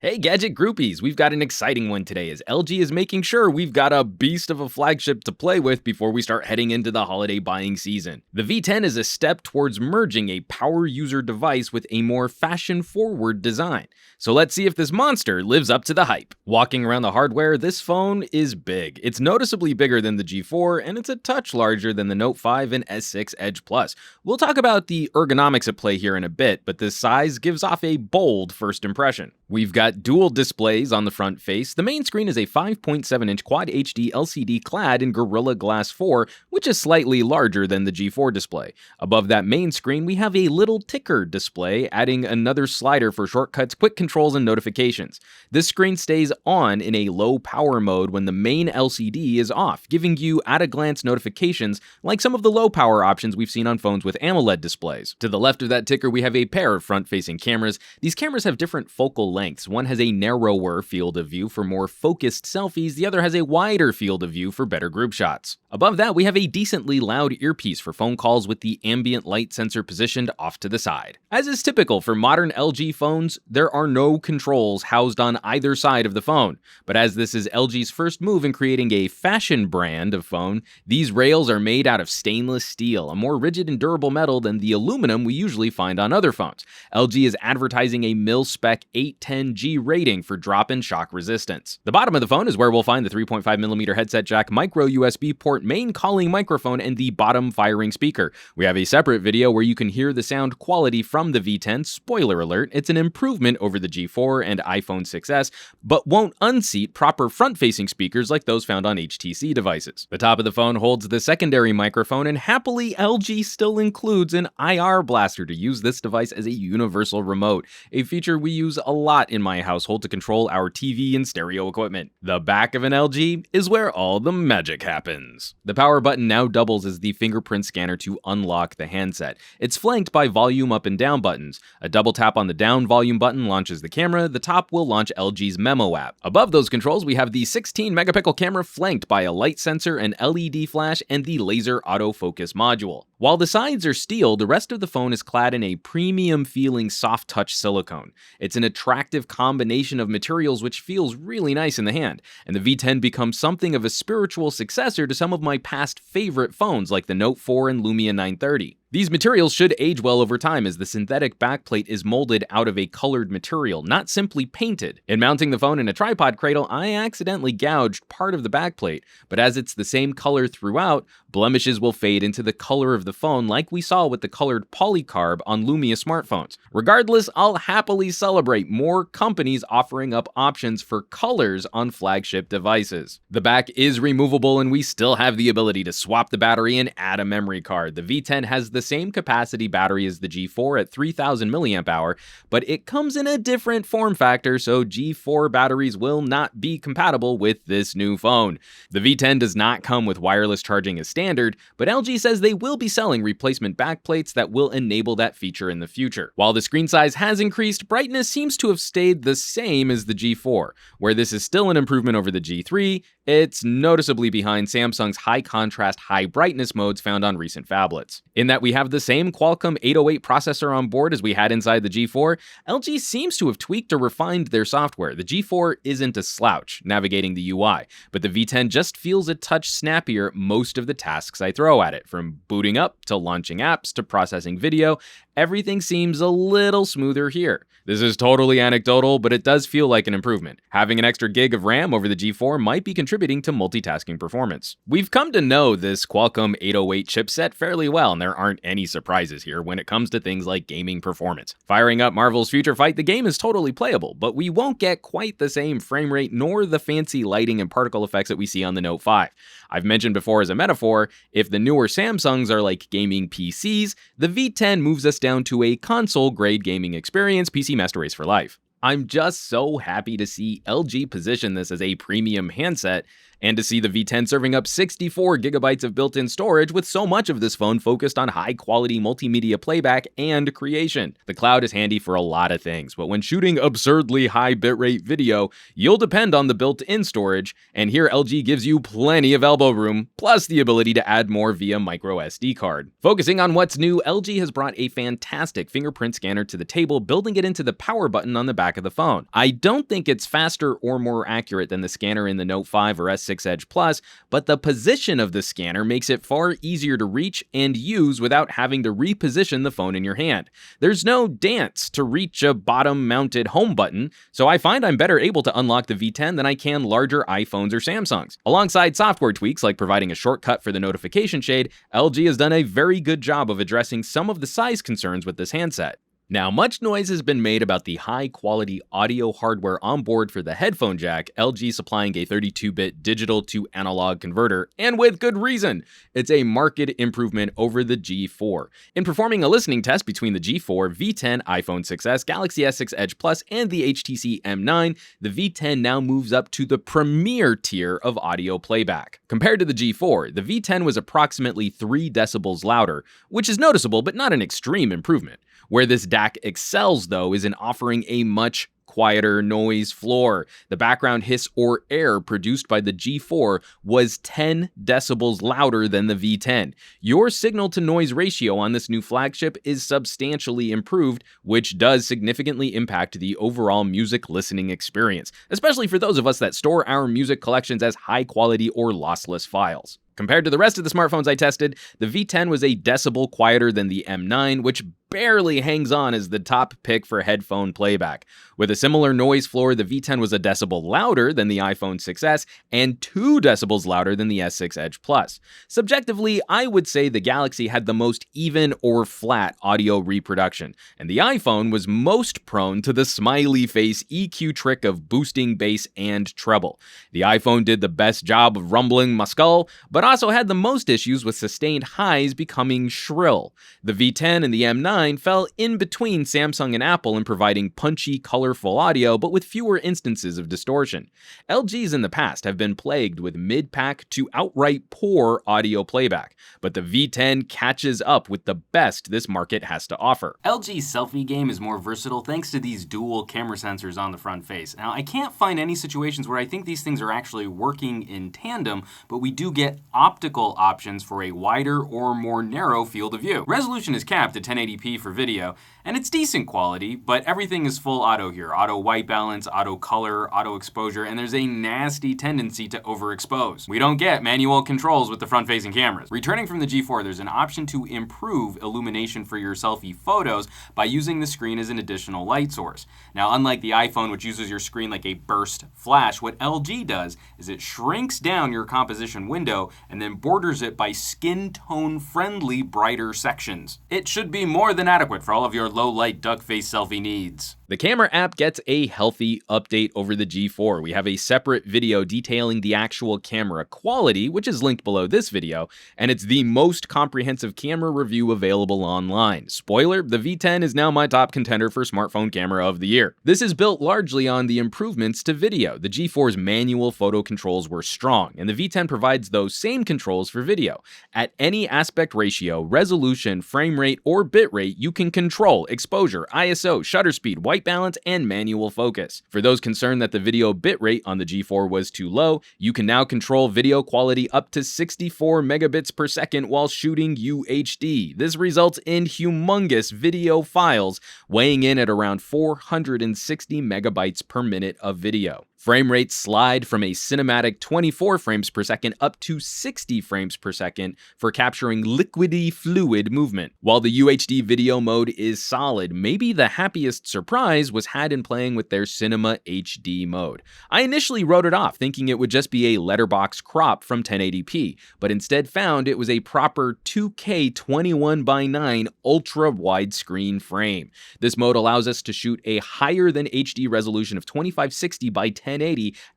Hey Gadget Groupies, we've got an exciting one today as LG is making sure we've got a beast of a flagship to play with before we start heading into the holiday buying season. The V10 is a step towards merging a power user device with a more fashion-forward design. So let's see if this monster lives up to the hype. Walking around the hardware, this phone is big. It's noticeably bigger than the G4 and it's a touch larger than the Note 5 and S6 Edge Plus. We'll talk about the ergonomics at play here in a bit, but this size gives off a bold first impression. We've got dual displays on the front face. The main screen is a 5.7-inch Quad HD LCD clad in Gorilla Glass 4, which is slightly larger than the G4 display. Above that main screen, we have a little ticker display, adding another slider for shortcuts, quick controls, and notifications. This screen stays on in a low power mode when the main LCD is off, giving you at-a-glance notifications like some of the low power options we've seen on phones with AMOLED displays. To the left of that ticker, we have a pair of front-facing cameras. These cameras have different focal lengths. One has a narrower field of view for more focused selfies, the other has a wider field of view for better group shots. Above that, we have a decently loud earpiece for phone calls with the ambient light sensor positioned off to the side. As is typical for modern LG phones, there are no controls housed on either side of the phone. But as this is LG's first move in creating a fashion brand of phone, these rails are made out of stainless steel, a more rigid and durable metal than the aluminum we usually find on other phones. LG is advertising a mil-spec 810G rating for drop-in shock resistance. The bottom of the phone is where we'll find the 3.5mm headset jack, micro USB port, main calling microphone, and the bottom firing speaker. We have a separate video where you can hear the sound quality from the V10. Spoiler alert, it's an improvement over the G4 and iPhone 6s, but won't unseat proper front-facing speakers like those found on HTC devices. The top of the phone holds the secondary microphone, and happily, LG still includes an IR blaster to use this device as a universal remote, a feature we use a lot in my household to control our TV and stereo equipment. The back of an LG is where all the magic happens. The power button now doubles as the fingerprint scanner to unlock the handset. It's flanked by volume up and down buttons. A double tap on the down volume button launches the camera. The top will launch LG's Memo app. Above those controls, we have the 16-megapixel camera flanked by a light sensor, an LED flash, and the laser autofocus module. While the sides are steel, the rest of the phone is clad in a premium-feeling soft-touch silicone. It's an attractive combination of materials which feels really nice in the hand, and the V10 becomes something of a spiritual successor to some of my past favorite phones like the Note 4 and Lumia 930. These materials should age well over time as the synthetic backplate is molded out of a colored material, not simply painted. In mounting the phone in a tripod cradle, I accidentally gouged part of the backplate, but as it's the same color throughout, blemishes will fade into the color of the phone like we saw with the colored polycarb on Lumia smartphones. Regardless, I'll happily celebrate more companies offering up options for colors on flagship devices. The back is removable and we still have the ability to swap the battery and add a memory card. The V10 has the same capacity battery as the G4 at 3000 mAh, but it comes in a different form factor, so G4 batteries will not be compatible with this new phone. The V10 does not come with wireless charging as standard, but LG says they will be selling replacement backplates that will enable that feature in the future. While the screen size has increased, brightness seems to have stayed the same as the G4. Where this is still an improvement over the G3, it's noticeably behind Samsung's high contrast, high brightness modes found on recent phablets. In that we have the same Qualcomm 808 processor on board as we had inside the G4, LG seems to have tweaked or refined their software. The G4 isn't a slouch navigating the UI, but the V10 just feels a touch snappier most of the tasks I throw at it. From booting up to launching apps to processing video, everything seems a little smoother here. This is totally anecdotal, but it does feel like an improvement. Having an extra gig of RAM over the G4 might be contributing to multitasking performance. We've come to know this Qualcomm 808 chipset fairly well, and there aren't any surprises here when it comes to things like gaming performance. Firing up Marvel's Future Fight, the game is totally playable, but we won't get quite the same frame rate nor the fancy lighting and particle effects that we see on the Note 5. I've mentioned before as a metaphor, if the newer Samsungs are like gaming PCs, the V10 moves us down to a console-grade gaming experience, PC Master Race for life. I'm just so happy to see LG position this as a premium handset and to see the V10 serving up 64 gigabytes of built-in storage with so much of this phone focused on high-quality multimedia playback and creation. The cloud is handy for a lot of things, but when shooting absurdly high bitrate video, you'll depend on the built-in storage, and here LG gives you plenty of elbow room, plus the ability to add more via micro SD card. Focusing on what's new, LG has brought a fantastic fingerprint scanner to the table, building it into the power button on the back back of the phone. I don't think it's faster or more accurate than the scanner in the Note 5 or S6 Edge Plus, but the position of the scanner makes it far easier to reach and use without having to reposition the phone in your hand. There's no dance to reach a bottom-mounted home button, so I find I'm better able to unlock the V10 than I can larger iPhones or Samsungs. Alongside software tweaks like providing a shortcut for the notification shade, LG has done a very good job of addressing some of the size concerns with this handset. Now, much noise has been made about the high-quality audio hardware on board for the headphone jack, LG supplying a 32-bit digital to analog converter, and with good reason. It's a marked improvement over the G4. In performing a listening test between the G4, V10, iPhone 6s, Galaxy S6 Edge Plus, and the HTC M9, the V10 now moves up to the premier tier of audio playback. Compared to the G4, the V10 was approximately 3 decibels louder, which is noticeable but not an extreme improvement. Where this DAC excels, though, is in offering a much quieter noise floor. The background hiss or air produced by the G4 was 10 decibels louder than the V10. Your signal-to-noise ratio on this new flagship is substantially improved, which does significantly impact the overall music listening experience, especially for those of us that store our music collections as high-quality or lossless files. Compared to the rest of the smartphones I tested, the V10 was a decibel quieter than the M9, which barely hangs on as the top pick for headphone playback. With a similar noise floor, the V10 was a decibel louder than the iPhone 6s and 2 decibels louder than the S6 Edge Plus. Subjectively, I would say the Galaxy had the most even or flat audio reproduction, and the iPhone was most prone to the smiley face EQ trick of boosting bass and treble. The iPhone did the best job of rumbling my skull, but also had the most issues with sustained highs becoming shrill. The V10 and the M9 fell in between Samsung and Apple in providing punchy, colorful audio, but with fewer instances of distortion. LGs in the past have been plagued with mid-pack to outright poor audio playback, but the V10 catches up with the best this market has to offer. LG's selfie game is more versatile thanks to these dual camera sensors on the front face. Now, I can't find any situations where I think these things are actually working in tandem, but we do get optical options for a wider or more narrow field of view. Resolution is capped at 1080p for video, and it's decent quality, but everything is full auto here. Auto white balance, auto color, auto exposure, and there's a nasty tendency to overexpose. We don't get manual controls with the front-facing cameras. Returning from the G4, there's an option to improve illumination for your selfie photos by using the screen as an additional light source. Now, unlike the iPhone, which uses your screen like a burst flash, what LG does is it shrinks down your composition window and then borders it by skin tone friendly brighter sections. It should be more than adequate for all of your low light duck face selfie needs. The camera app gets a healthy update over the G4. We have a separate video detailing the actual camera quality, which is linked below this video, and it's the most comprehensive camera review available online. Spoiler, the V10 is now my top contender for smartphone camera of the year. This is built largely on the improvements to video. The G4's manual photo controls were strong, and the V10 provides those same controls for video. At any aspect ratio, resolution, frame rate, or bitrate, you can control exposure, ISO, shutter speed, white balance, and manual focus. For those concerned that the video bitrate on the G4 was too low, you can now control video quality up to 64 megabits per second while shooting UHD. This results in humongous video files weighing in at around 460 megabytes per minute of video. Frame rates slide from a cinematic 24 frames per second up to 60 frames per second for capturing liquidy fluid movement. While the UHD video mode is solid, maybe the happiest surprise was had in playing with their Cinema HD mode. I initially wrote it off, thinking it would just be a letterbox crop from 1080p, but instead found it was a proper 2K 21:9 ultra widescreen frame. This mode allows us to shoot a higher than HD resolution of 2560 by 1080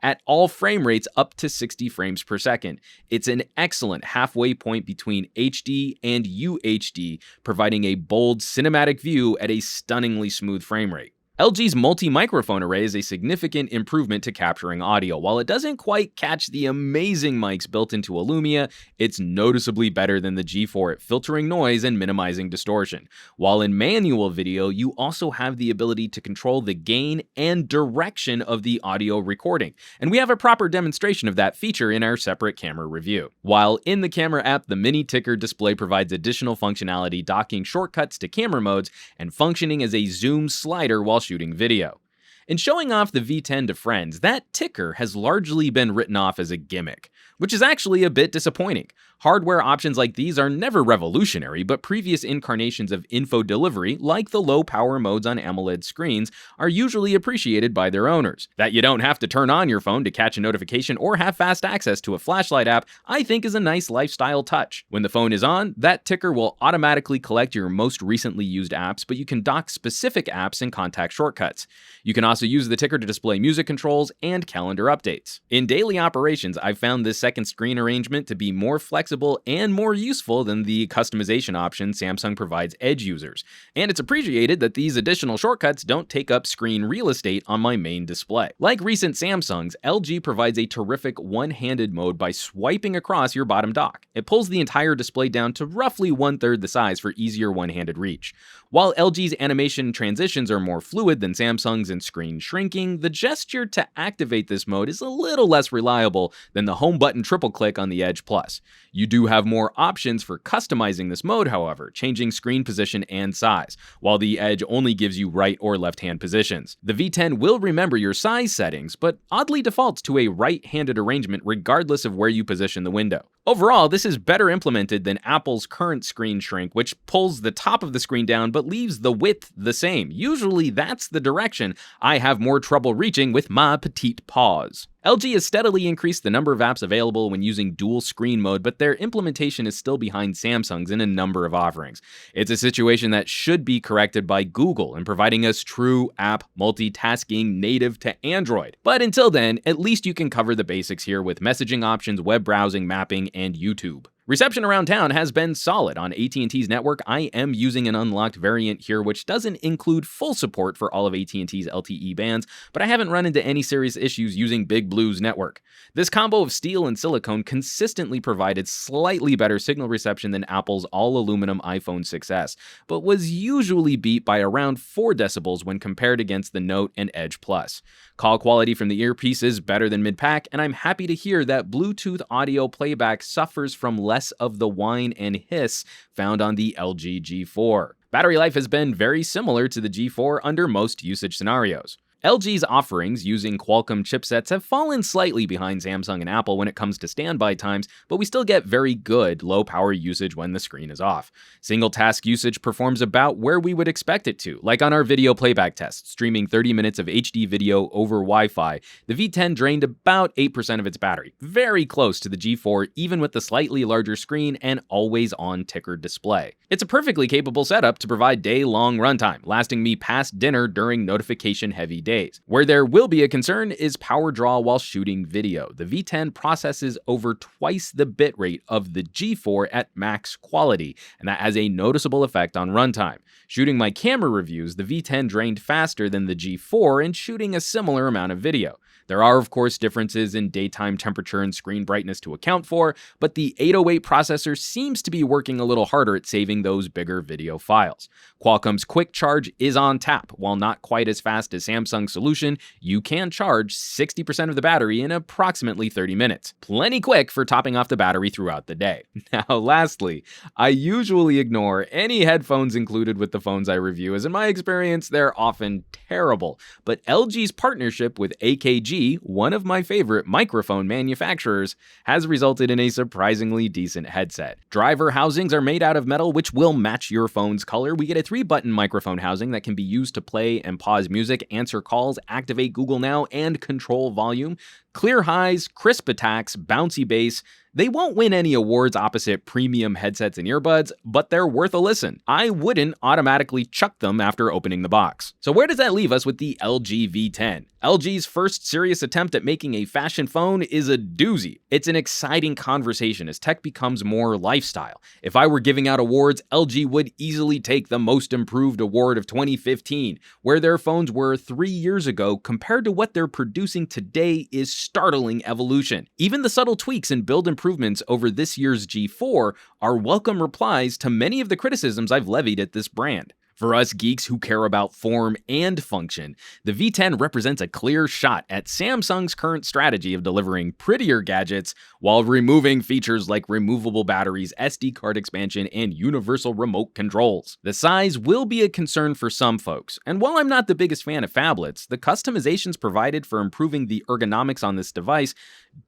at all frame rates up to 60 frames per second. It's an excellent halfway point between HD and UHD, providing a bold cinematic view at a stunningly smooth frame rate. LG's multi-microphone array is a significant improvement to capturing audio. While it doesn't quite catch the amazing mics built into Lumia, it's noticeably better than the G4 at filtering noise and minimizing distortion. While in manual video, you also have the ability to control the gain and direction of the audio recording, and we have a proper demonstration of that feature in our separate camera review. While in the camera app, the mini ticker display provides additional functionality, docking shortcuts to camera modes and functioning as a zoom slider while shooting video. In showing off the V10 to friends, that ticker has largely been written off as a gimmick, which is actually a bit disappointing. Hardware options like these are never revolutionary, but previous incarnations of info delivery, like the low power modes on AMOLED screens, are usually appreciated by their owners. That you don't have to turn on your phone to catch a notification or have fast access to a flashlight app, I think is a nice lifestyle touch. When the phone is on, that ticker will automatically collect your most recently used apps, but you can dock specific apps and contact shortcuts. You can also use the ticker to display music controls and calendar updates. In daily operations, I've found this second screen arrangement to be more flexible and more useful than the customization option Samsung provides Edge users. And it's appreciated that these additional shortcuts don't take up screen real estate on my main display. Like recent Samsungs, LG provides a terrific one-handed mode by swiping across your bottom dock. It pulls the entire display down to roughly 1/3 the size for easier one-handed reach. While LG's animation transitions are more fluid than Samsung's in screen shrinking, the gesture to activate this mode is a little less reliable than the home button triple click on the Edge Plus. You do have more options for customizing this mode, however, changing screen position and size, while the Edge only gives you right or left hand positions. The V10 will remember your size settings, but oddly defaults to a right-handed arrangement regardless of where you position the window. Overall, this is better implemented than Apple's current screen shrink, which pulls the top of the screen down but leaves the width the same. Usually that's the direction I have more trouble reaching with my petite paws. LG has steadily increased the number of apps available when using dual screen mode, but their implementation is still behind Samsung's in a number of offerings. It's a situation that should be corrected by Google in providing us true app multitasking native to Android. But until then, at least you can cover the basics here with messaging options, web browsing, mapping, and YouTube. Reception around town has been solid. On AT&T's network, I am using an unlocked variant here, which doesn't include full support for all of AT&T's LTE bands, but I haven't run into any serious issues using Big Blue's network. This combo of steel and silicone consistently provided slightly better signal reception than Apple's all-aluminum iPhone 6s, but was usually beat by around 4 decibels when compared against the Note and Edge Plus. Call quality from the earpiece is better than mid-pack, and I'm happy to hear that Bluetooth audio playback suffers from less of the whine and hiss found on the LG G4. Battery life has been very similar to the G4 under most usage scenarios. LG's offerings using Qualcomm chipsets have fallen slightly behind Samsung and Apple when it comes to standby times, but we still get very good low-power usage when the screen is off. Single-task usage performs about where we would expect it to, like on our video playback test, streaming 30 minutes of HD video over Wi-Fi. The V10 drained about 8% of its battery, very close to the G4 even with the slightly larger screen and always-on ticker display. It's a perfectly capable setup to provide day-long runtime, lasting me past dinner during notification-heavy days. Where there will be a concern is power draw while shooting video. The V10 processes over twice the bitrate of the G4 at max quality, and that has a noticeable effect on runtime. Shooting my camera reviews, the V10 drained faster than the G4 and shooting a similar amount of video. There are, of course, differences in daytime temperature and screen brightness to account for, but the 808 processor seems to be working a little harder at saving those bigger video files. Qualcomm's Quick Charge is on tap. While not quite as fast as Samsung's solution, you can charge 60% of the battery in approximately 30 minutes. Plenty quick for topping off the battery throughout the day. Now, lastly, I usually ignore any headphones included with the phones I review, as in my experience, they're often terrible. But LG's partnership with AKG, one of my favorite microphone manufacturers, has resulted in a surprisingly decent headset. Driver housings are made out of metal, which will match your phone's color. We get a 3-button microphone housing that can be used to play and pause music, answer calls, activate Google Now, and control volume. Clear highs, crisp attacks, bouncy bass. They won't win any awards opposite premium headsets and earbuds, but they're worth a listen. I wouldn't automatically chuck them after opening the box. So where does that leave us with the LG V10? LG's first serious attempt at making a fashion phone is a doozy. It's an exciting conversation as tech becomes more lifestyle. If I were giving out awards, LG would easily take the Most Improved Award of 2015, where their phones were 3 years ago compared to what they're producing today is startling evolution. Even the subtle tweaks and build improvements over this year's G4 are welcome replies to many of the criticisms I've levied at this brand. For us geeks who care about form and function, the V10 represents a clear shot at Samsung's current strategy of delivering prettier gadgets while removing features like removable batteries, SD card expansion, and universal remote controls. The size will be a concern for some folks, and while I'm not the biggest fan of phablets, the customizations provided for improving the ergonomics on this device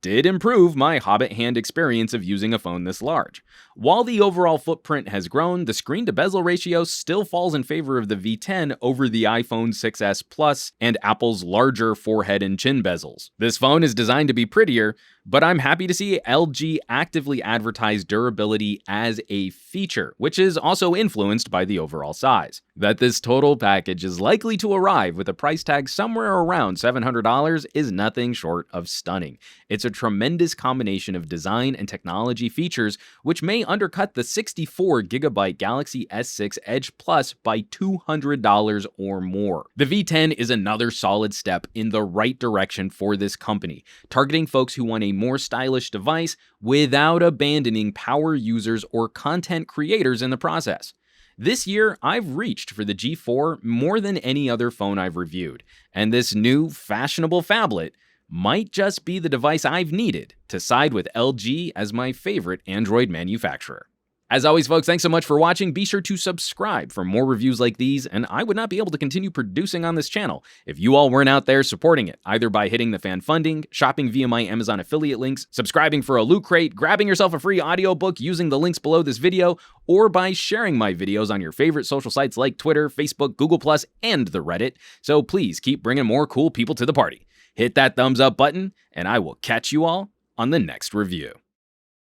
did improve my hobbit hand experience of using a phone this large. While the overall footprint has grown, the screen-to-bezel ratio still falls in favor of the V10 over the iPhone 6s Plus and Apple's larger forehead and chin bezels. This phone is designed to be prettier, but I'm happy to see LG actively advertise durability as a feature, which is also influenced by the overall size. That this total package is likely to arrive with a price tag somewhere around $700 is nothing short of stunning. It's a tremendous combination of design and technology features, which may undercut the 64GB Galaxy S6 Edge Plus by $200 or more. The V10 is another solid step in the right direction for this company, targeting folks who want a more stylish device without abandoning power users or content creators in the process. This year, I've reached for the G4 more than any other phone I've reviewed, and this new fashionable phablet might just be the device I've needed to side with LG as my favorite Android manufacturer. As always, folks, thanks so much for watching. Be sure to subscribe for more reviews like these, and I would not be able to continue producing on this channel if you all weren't out there supporting it, either by hitting the fan funding, shopping via my Amazon affiliate links, subscribing for a loot crate, grabbing yourself a free audiobook using the links below this video, or by sharing my videos on your favorite social sites like Twitter, Facebook, Google+, and the Reddit. So please keep bringing more cool people to the party. Hit that thumbs up button, and I will catch you all on the next review.